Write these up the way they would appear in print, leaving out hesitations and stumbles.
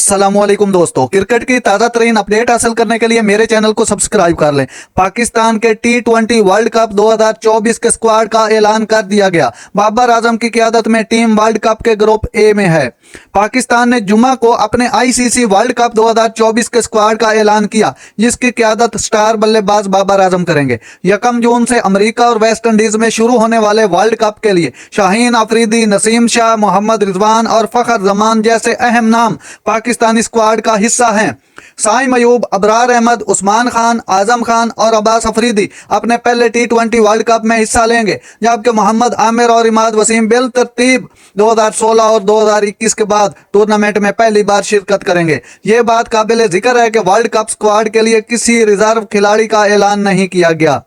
अस्सलामुअलैकुम दोस्तों, क्रिकेट की ताज़ा तरीन अपडेट हासिल करने के लिए मेरे चैनल को सब्सक्राइब कर लें। पाकिस्तान के T20 वर्ल्ड कप 2024 के स्क्वाड का ऐलान कर दिया गया। बाबर आजम की क़यादत में टीम वर्ल्ड कप के ग्रुप ए में है। पाकिस्तान ने जुमा को अपने ICC वर्ल्ड कप 2024 के स्क्वाड का ऐलान किया, जिसकी क़यादत स्टार बल्लेबाज बाबर आजम करेंगे। 1 जून से अमेरिका और वेस्ट इंडीज में शुरू होने वाले वर्ल्ड कप के लिए शाहीन अफरीदी, नसीम शाह, मोहम्मद रिजवान और फखर जमान जैसे अहम नाम पाकिस्तानी स्क्वाड का हिस्सा हैं। साइम अयूब, अबरार अहमद, उस्मान खान, आजम खान और अब्बास अफरीदी अपने पहले T20 वर्ल्ड कप में हिस्सा लेंगे, जबकि मोहम्मद आमिर और इमाद वसीम बिल तरतीब 2016 और 2021 के बाद टूर्नामेंट में पहली बार शिरकत करेंगे। ये बात काबिल जिक्र है कि वर्ल्ड कप स्क्वाड के लिए किसी रिजर्व खिलाड़ी का ऐलान नहीं किया गया।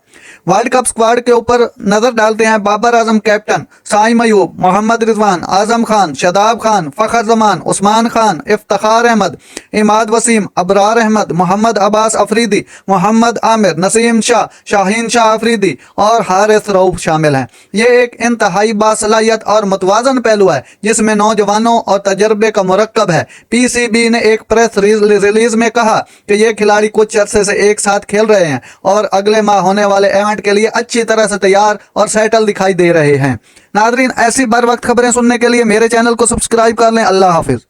वर्ल्ड कप स्क्वाड के ऊपर नजर डालते हैं। बाबर आजम कैप्टन, साइम अयूब, मोहम्मद रिजवान, आजम खान, शादाब खान, फखर जमान, उस्मान खान, इफ्तिखार अहमद, इमाद वसीम, अबरार अहमद, मोहम्मद अब्बास अफरीदी, मोहम्मद आमिर, नसीम शाह, शाहीन शाह अफरीदी और हारिस रऊफ शामिल हैं। ये एक इंतहाई बासलाहियत और मुतवाजन पहलू है, जिसमें नौजवानों और तजर्बे का मुरक्कब है। PCB ने एक प्रेस रिलीज में कहा कि ये खिलाड़ी कुछ अरसे से एक साथ खेल रहे हैं और अगले माह होने वाले इवेंट के लिए अच्छी तरह से तैयार और सेटल दिखाई दे रहे हैं। नादरीन, ऐसी बर वक्त खबरें सुनने के लिए मेरे चैनल को सब्सक्राइब कर लें। अल्लाह हाफिज।